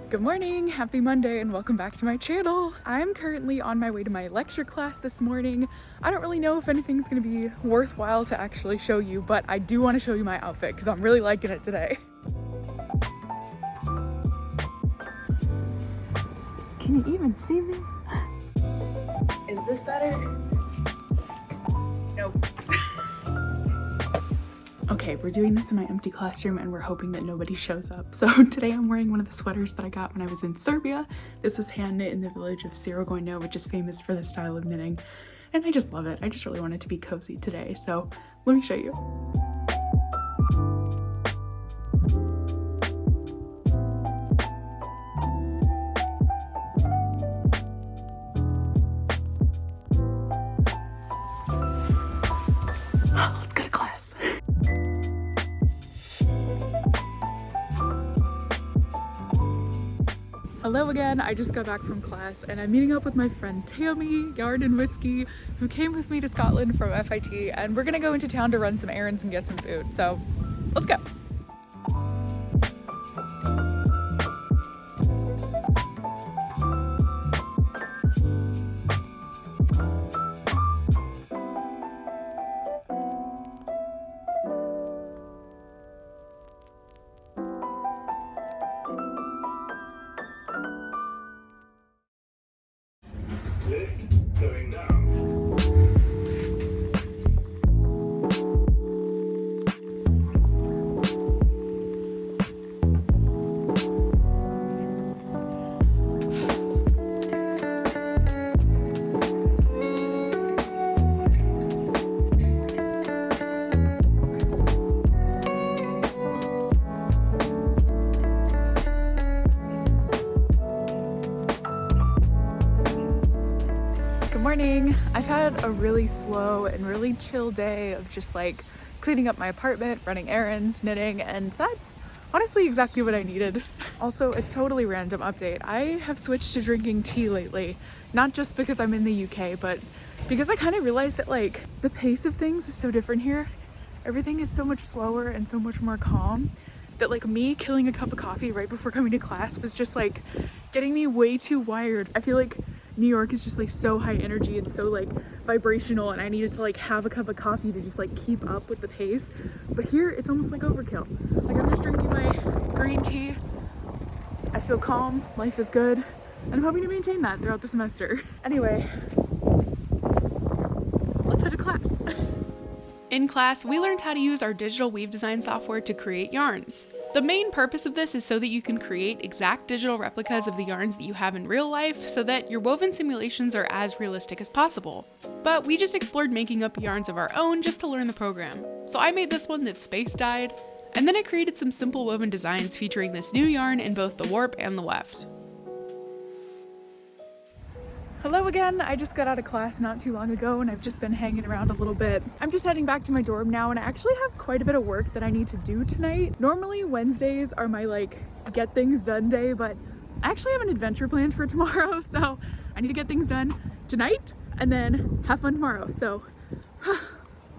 Good morning, happy Monday, and welcome back to my channel. I'm currently on my way to my lecture class this morning. I don't really know if anything's gonna be worthwhile to actually show you, but I do want to show you my outfit because I'm really liking it today. Can you even see me? Is this better? Nope. Okay, we're doing this in my empty classroom and we're hoping that nobody shows up. So today I'm wearing one of the sweaters that I got when I was in Serbia. This was hand knit in the village of Sirogojno, which is famous for this style of knitting. And I just love it. I just really wanted to be cozy today. So let me show you. Let's go to class. Hello again, I just got back from class and I'm meeting up with my friend Tammy, Yarn and Whiskey, who came with me to Scotland from FIT, and we're gonna go into town to run some errands and get some food, so let's go. Going down. Good morning. I've had a really slow and really chill day of just like cleaning up my apartment, running errands, knitting, and that's honestly exactly what I needed. Also, a totally random update. I have switched to drinking tea lately, not just because I'm in the UK, but because I kind of realized that like the pace of things is so different here. Everything is so much slower and so much more calm that like me killing a cup of coffee right before coming to class was just like getting me way too wired. I feel like New York is just like so high energy and so like vibrational, and I needed to like have a cup of coffee to just like keep up with the pace. But here it's almost like overkill. Like I'm just drinking my green tea. I feel calm, life is good, and I'm hoping to maintain that throughout the semester. Anyway, let's head to class. In class, we learned how to use our digital weave design software to create yarns. The main purpose of this is so that you can create exact digital replicas of the yarns that you have in real life so that your woven simulations are as realistic as possible. But we just explored making up yarns of our own just to learn the program. So I made this one that space dyed, and then I created some simple woven designs featuring this new yarn in both the warp and the weft. Hello again, I just got out of class not too long ago and I've just been hanging around a little bit. I'm just heading back to my dorm now and I actually have quite a bit of work that I need to do tonight. Normally Wednesdays are my like get things done day, but I actually have an adventure planned for tomorrow, so I need to get things done tonight and then have fun tomorrow. So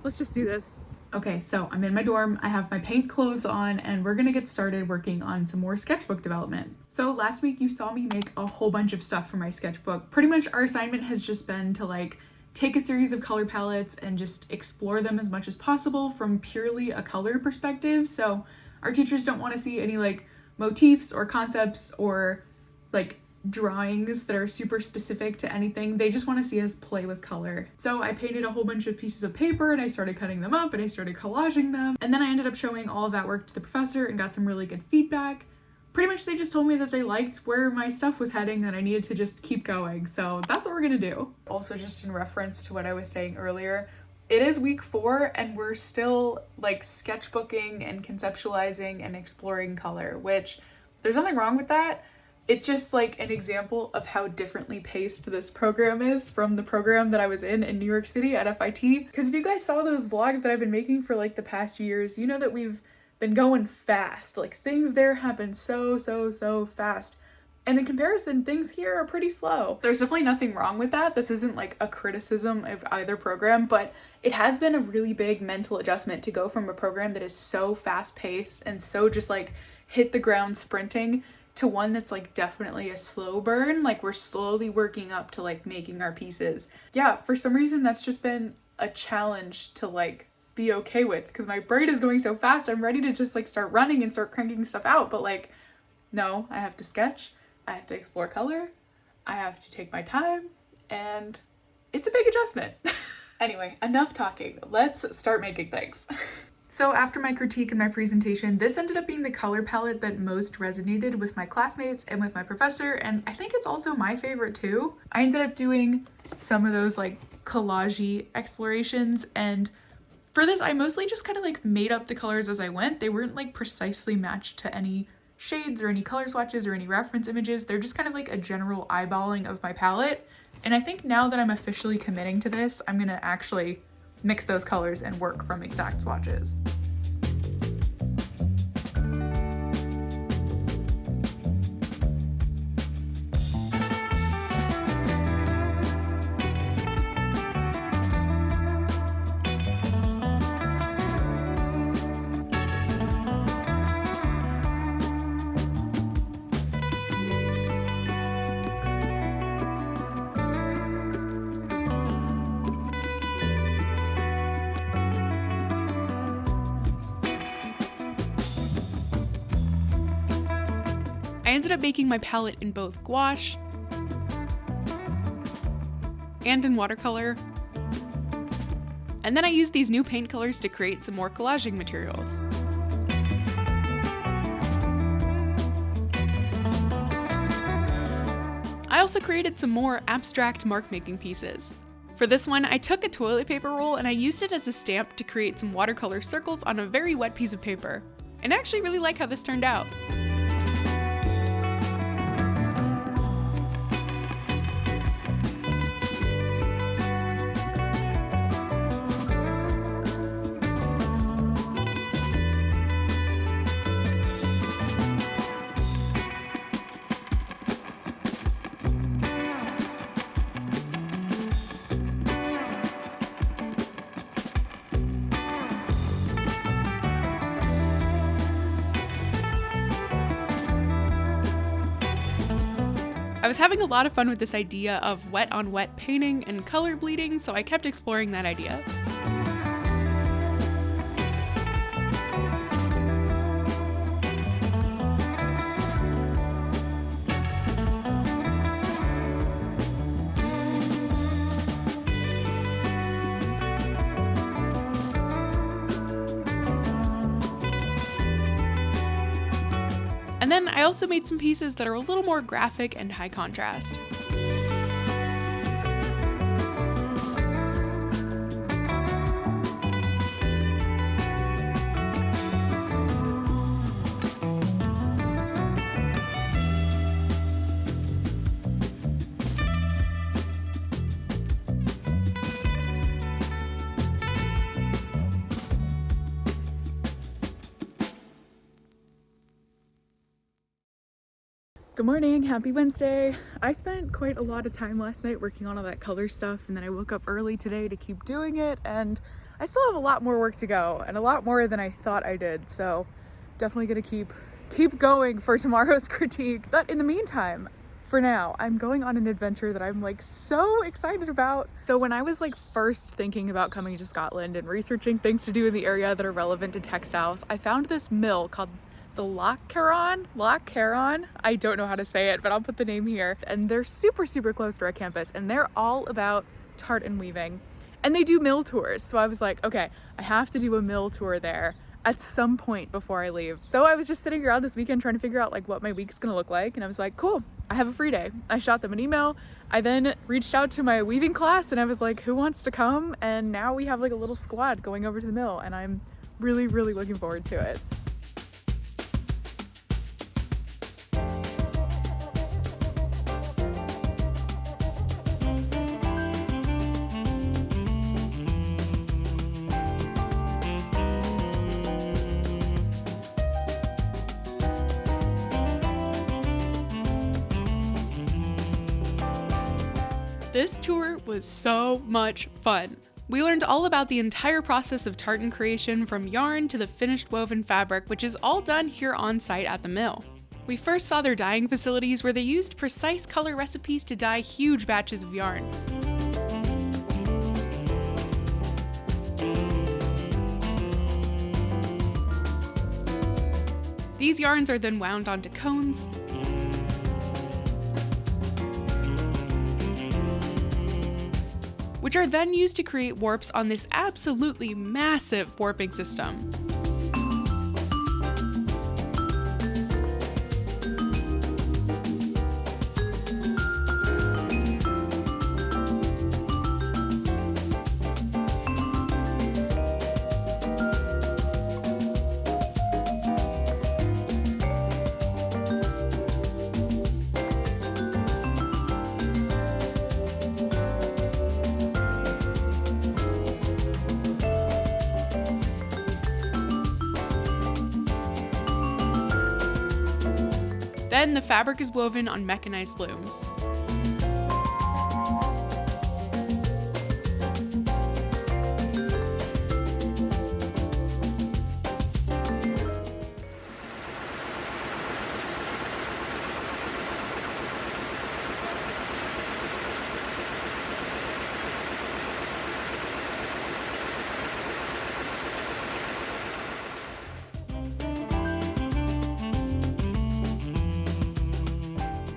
let's just do this. Okay, so I'm in my dorm, I have my paint clothes on, and we're gonna get started working on some more sketchbook development. So last week you saw me make a whole bunch of stuff for my sketchbook. Pretty much our assignment has just been to like take a series of color palettes and just explore them as much as possible from purely a color perspective. So our teachers don't want to see any like motifs or concepts or like drawings that are super specific to anything. They just want to see us play with color. So I painted a whole bunch of pieces of paper and I started cutting them up and I started collaging them. And then I ended up showing all of that work to the professor and got some really good feedback. Pretty much they just told me that they liked where my stuff was heading, that I needed to just keep going. So that's what we're gonna do. Also, just in reference to what I was saying earlier, it is week 4 and we're still like sketchbooking and conceptualizing and exploring color, which there's nothing wrong with that. It's just like an example of how differently paced this program is from the program that I was in New York City at FIT. Because if you guys saw those vlogs that I've been making for like the past years, you know that we've been going fast. Like things there happen so fast. And in comparison, things here are pretty slow. There's definitely nothing wrong with that. This isn't like a criticism of either program, but it has been a really big mental adjustment to go from a program that is so fast paced and so just like hit the ground sprinting to one that's like definitely a slow burn. Like we're slowly working up to like making our pieces. Yeah, for some reason that's just been a challenge to like be okay with, because my brain is going so fast. I'm ready to just like start running and start cranking stuff out, but like, no, I have to sketch, I have to explore color, I have to take my time, and it's a big adjustment. Anyway, enough talking. Let's start making things. So after my critique and my presentation, this ended up being the color palette that most resonated with my classmates and with my professor, and I think it's also my favorite too. I ended up doing some of those like collage-y explorations, and for this I mostly just kind of like made up the colors as I went. They weren't like precisely matched to any shades or any color swatches or any reference images. They're just kind of like a general eyeballing of my palette, and I think now that I'm officially committing to this, I'm gonna actually mix those colors and work from exact swatches. I ended up making my palette in both gouache and in watercolor. And then I used these new paint colors to create some more collaging materials. I also created some more abstract mark-making pieces. For this one, I took a toilet paper roll and I used it as a stamp to create some watercolor circles on a very wet piece of paper. And I actually really like how this turned out. I was having a lot of fun with this idea of wet on wet painting and color bleeding, so I kept exploring that idea. And then I also made some pieces that are a little more graphic and high contrast. Good morning, happy Wednesday. I spent quite a lot of time last night working on all that color stuff, and then I woke up early today to keep doing it, and I still have a lot more work to go and a lot more than I thought I did, so definitely gonna keep going for tomorrow's critique. But in the meantime, for now, I'm going on an adventure that I'm like so excited about. So when I was like first thinking about coming to Scotland and researching things to do in the area that are relevant to textiles, I found this mill called the Loch Carron. I don't know how to say it, but I'll put the name here. And they're super close to our campus, and they're all about tartan weaving. And they do mill tours. So I was like, okay, I have to do a mill tour there at some point before I leave. So I was just sitting around this weekend trying to figure out like what my week's gonna look like, and I was like, cool, I have a free day. I shot them an email. I then reached out to my weaving class and I was like, who wants to come? And now we have like a little squad going over to the mill, and I'm really looking forward to it. This tour was so much fun. We learned all about the entire process of tartan creation, from yarn to the finished woven fabric, which is all done here on site at the mill. We first saw their dyeing facilities where they used precise color recipes to dye huge batches of yarn. These yarns are then wound onto cones, which are then used to create warps on this absolutely massive warping system. Then the fabric is woven on mechanized looms.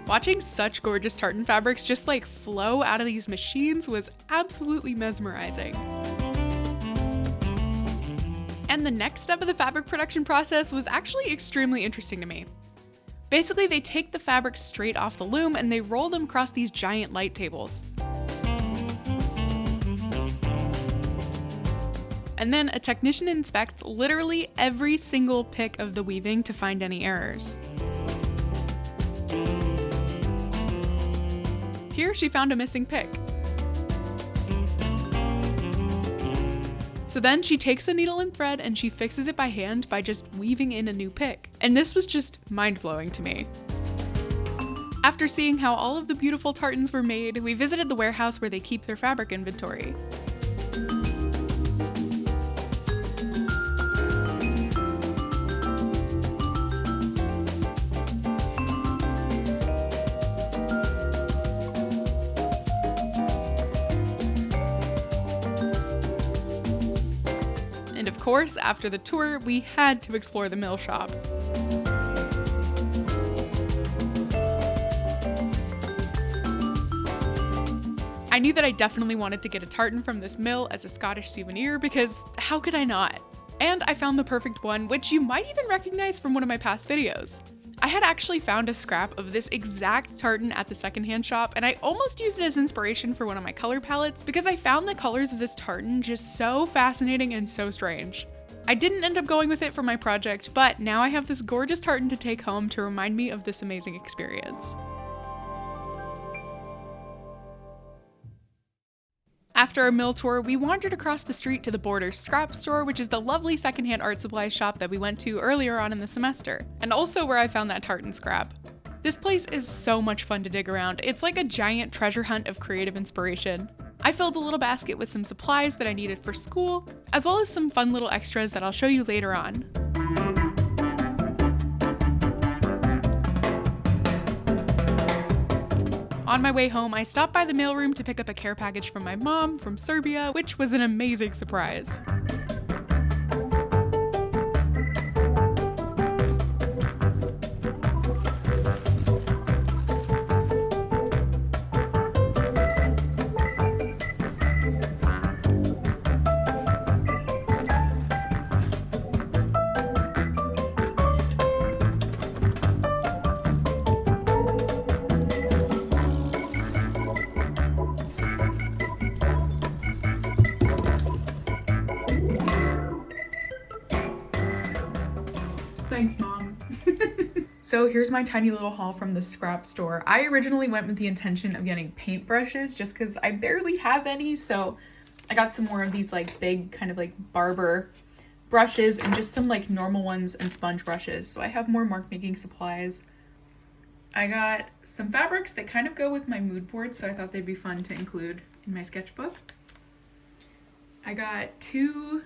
Watching such gorgeous tartan fabrics just like flow out of these machines was absolutely mesmerizing. And the next step of the fabric production process was actually extremely interesting to me. Basically, they take the fabric straight off the loom and they roll them across these giant light tables. And then a technician inspects literally every single pick of the weaving to find any errors. Here she found a missing pick. So then she takes a needle and thread and she fixes it by hand by just weaving in a new pick. And this was just mind-blowing to me. After seeing how all of the beautiful tartans were made, we visited the warehouse where they keep their fabric inventory. And of course, after the tour, we had to explore the mill shop. I knew that I definitely wanted to get a tartan from this mill as a Scottish souvenir because how could I not? And I found the perfect one, which you might even recognize from one of my past videos. I had actually found a scrap of this exact tartan at the secondhand shop, and I almost used it as inspiration for one of my color palettes because I found the colors of this tartan just so fascinating and so strange. I didn't end up going with it for my project, but now I have this gorgeous tartan to take home to remind me of this amazing experience. After our mill tour, we wandered across the street to the Borders scrap store, which is the lovely secondhand art supplies shop that we went to earlier on in the semester, and also where I found that tartan scrap. This place is so much fun to dig around. It's like a giant treasure hunt of creative inspiration. I filled a little basket with some supplies that I needed for school, as well as some fun little extras that I'll show you later on. On my way home, I stopped by the mailroom to pick up a care package from my mom from Serbia, which was an amazing surprise. Thanks, Mom. So here's my tiny little haul from the scrap store. I originally went with the intention of getting paintbrushes just because I barely have any, so I got some more of these like big kind of like barber brushes and just some like normal ones and sponge brushes. So I have more mark making supplies. I got some fabrics that kind of go with my mood board, so I thought they'd be fun to include in my sketchbook. I got 2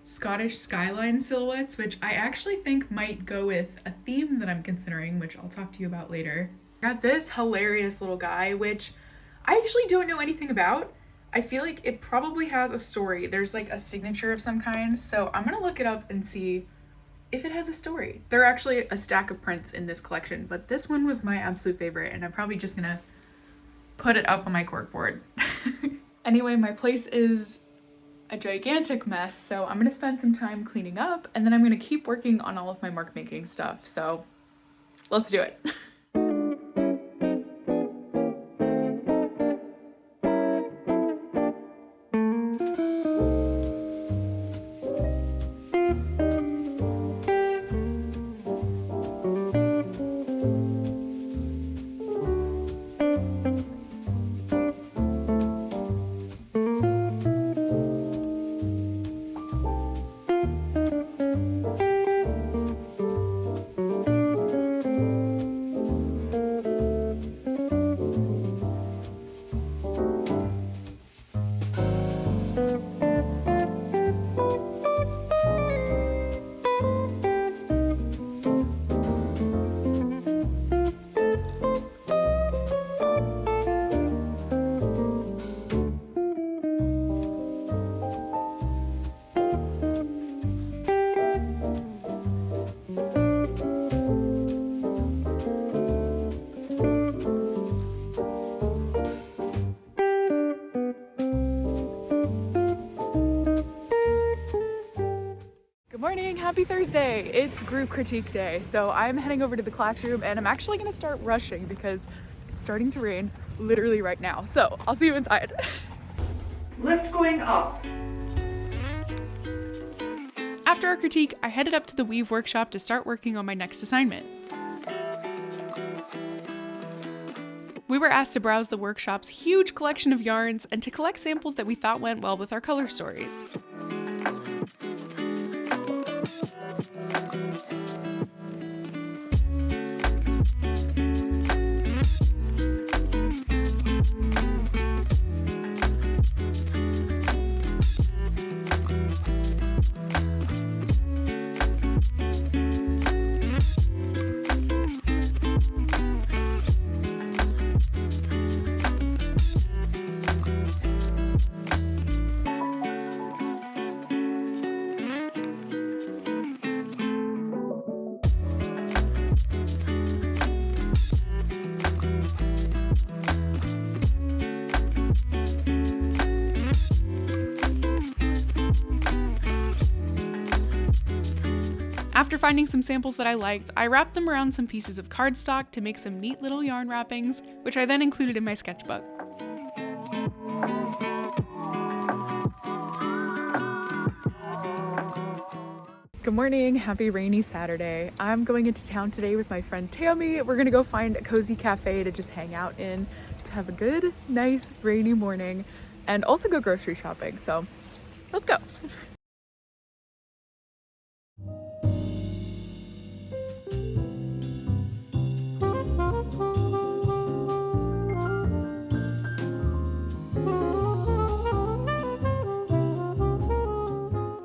Scottish skyline silhouettes, which I actually think might go with a theme that I'm considering, which I'll talk to you about later. Got this hilarious little guy, which I actually don't know anything about. I feel like it probably has a story. There's like a signature of some kind, so I'm gonna look it up and see if it has a story. There are actually a stack of prints in this collection, but this one was my absolute favorite, and I'm probably just gonna put it up on my corkboard. Anyway, my place is a gigantic mess, so I'm gonna spend some time cleaning up, and then I'm gonna keep working on all of my mark making stuff, so let's do it. Happy Thursday! It's group critique day, so I'm heading over to the classroom and I'm actually gonna start rushing because it's starting to rain literally right now. So I'll see you inside. Lift going up. After our critique, I headed up to the Weave workshop to start working on my next assignment. We were asked to browse the workshop's huge collection of yarns and to collect samples that we thought went well with our color stories. After finding some samples that I liked, I wrapped them around some pieces of cardstock to make some neat little yarn wrappings, which I then included in my sketchbook. Good morning, happy rainy Saturday. I'm going into town today with my friend Tammy. We're gonna go find a cozy cafe to just hang out in, to have a good, nice, rainy morning, and also go grocery shopping, so let's go.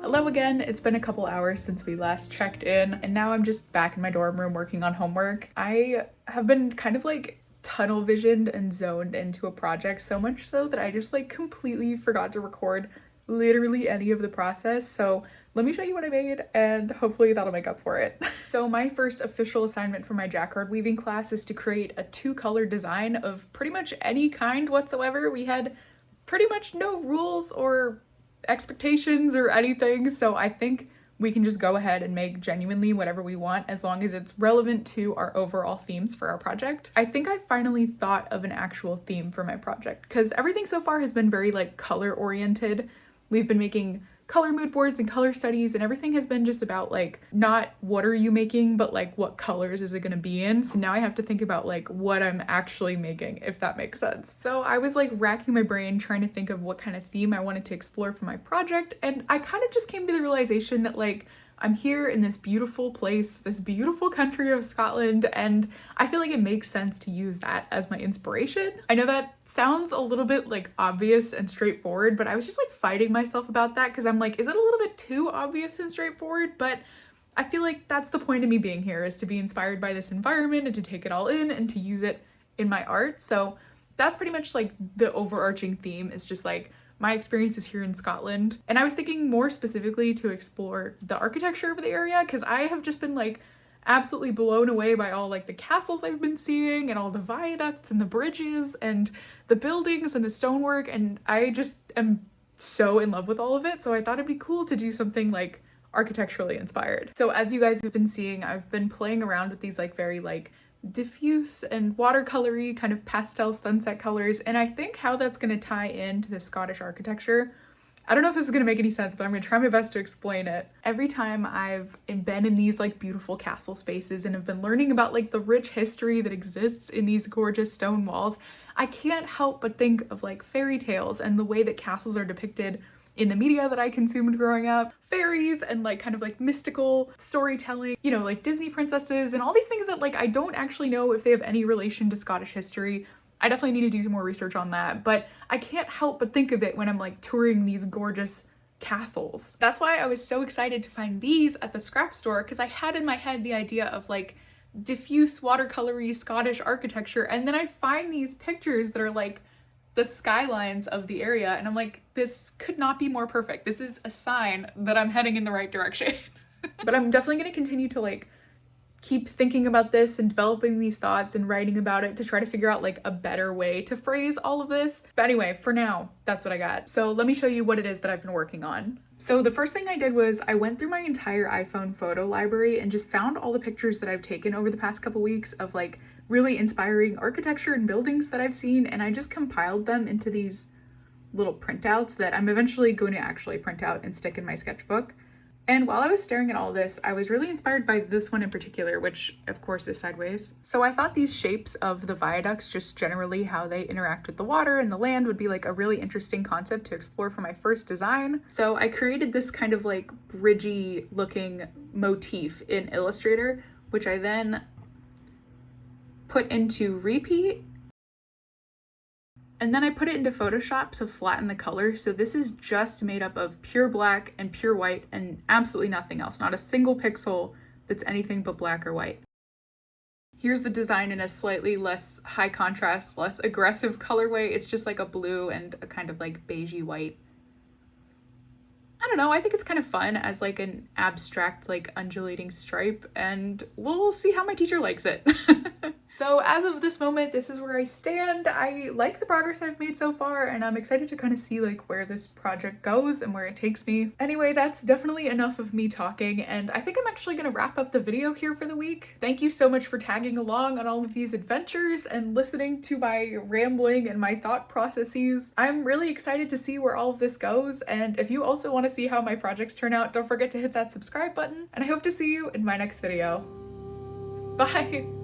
Hello again, it's been a couple hours since we last checked in, and now I'm just back in my dorm room working on homework. I have been kind of like tunnel visioned and zoned into a project, so much so that I just like completely forgot to record literally any of the process. So let me show you what I made and hopefully that'll make up for it. So my first official assignment for my jacquard weaving class is to create a 2-color design of pretty much any kind whatsoever. We had pretty much no rules or expectations or anything, so I think we can just go ahead and make genuinely whatever we want as long as it's relevant to our overall themes for our project. I think I finally thought of an actual theme for my project because everything so far has been very like color oriented. We've been making color mood boards and color studies, and everything has been just about like not what are you making, but like what colors is it going to be in. So now I have to think about like what I'm actually making, if that makes sense. So I was like racking my brain trying to think of what kind of theme I wanted to explore for my project, and I kind of just came to the realization that like I'm here in this beautiful place, this beautiful country of Scotland, and I feel like it makes sense to use that as my inspiration. I know that sounds a little bit like obvious and straightforward, but I was just like fighting myself about that because I'm like, is it a little bit too obvious and straightforward? But I feel like that's the point of me being here, is to be inspired by this environment and to take it all in and to use it in my art. So that's pretty much like the overarching theme, is just like my experiences here in Scotland. And I was thinking more specifically to explore the architecture of the area, because I have just been like absolutely blown away by all like the castles I've been seeing and all the viaducts and the bridges and the buildings and the stonework, and I just am so in love with all of it. So I thought it'd be cool to do something like architecturally inspired. So as you guys have been seeing, I've been playing around with these like very like diffuse and watercolory kind of pastel sunset colors, and I think how that's going to tie into the Scottish architecture, I don't know if this is going to make any sense, but I'm going to try my best to explain it. Every time I've been in these like beautiful castle spaces and have been learning about like the rich history that exists in these gorgeous stone walls, I can't help but think of like fairy tales and the way that castles are depicted in the media that I consumed growing up. Fairies and like kind of like mystical storytelling, you know, like Disney princesses and all these things that like I don't actually know if they have any relation to Scottish history. I definitely need to do some more research on that, but I can't help but think of it when I'm like touring these gorgeous castles. That's why I was so excited to find these at the scrap store, because I had in my head the idea of like diffuse watercolory Scottish architecture, and then I find these pictures that are like the skylines of the area, and I'm like, this could not be more perfect. This is a sign that I'm heading in the right direction. But I'm definitely going to continue to like keep thinking about this and developing these thoughts and writing about it to try to figure out like a better way to phrase all of this. But anyway, for now, that's what I got. So let me show you what it is that I've been working on. So the first thing I did was I went through my entire iPhone photo library and just found all the pictures that I've taken over the past couple weeks of like really inspiring architecture and buildings that I've seen, and I just compiled them into these little printouts that I'm eventually going to actually print out and stick in my sketchbook. And while I was staring at all this, I was really inspired by this one in particular, which of course is sideways. So I thought these shapes of the viaducts, just generally how they interact with the water and the land, would be like a really interesting concept to explore for my first design. So I created this kind of like bridgey looking motif in Illustrator, which I then put into Repeat, and then I put it into Photoshop to flatten the color. So this is just made up of pure black and pure white and absolutely nothing else, not a single pixel that's anything but black or white. Here's the design in a slightly less high contrast, less aggressive colorway. It's just like a blue and a kind of like beigey white. I don't know, I think it's kind of fun as like an abstract, like undulating stripe, and we'll see how my teacher likes it. So as of this moment, this is where I stand. I like the progress I've made so far, and I'm excited to kind of see like where this project goes and where it takes me. Anyway, that's definitely enough of me talking, and I think I'm actually gonna wrap up the video here for the week. Thank you so much for tagging along on all of these adventures and listening to my rambling and my thought processes. I'm really excited to see where all of this goes, and if you also want to see how my projects turn out, don't forget to hit that subscribe button, and I hope to see you in my next video. Bye!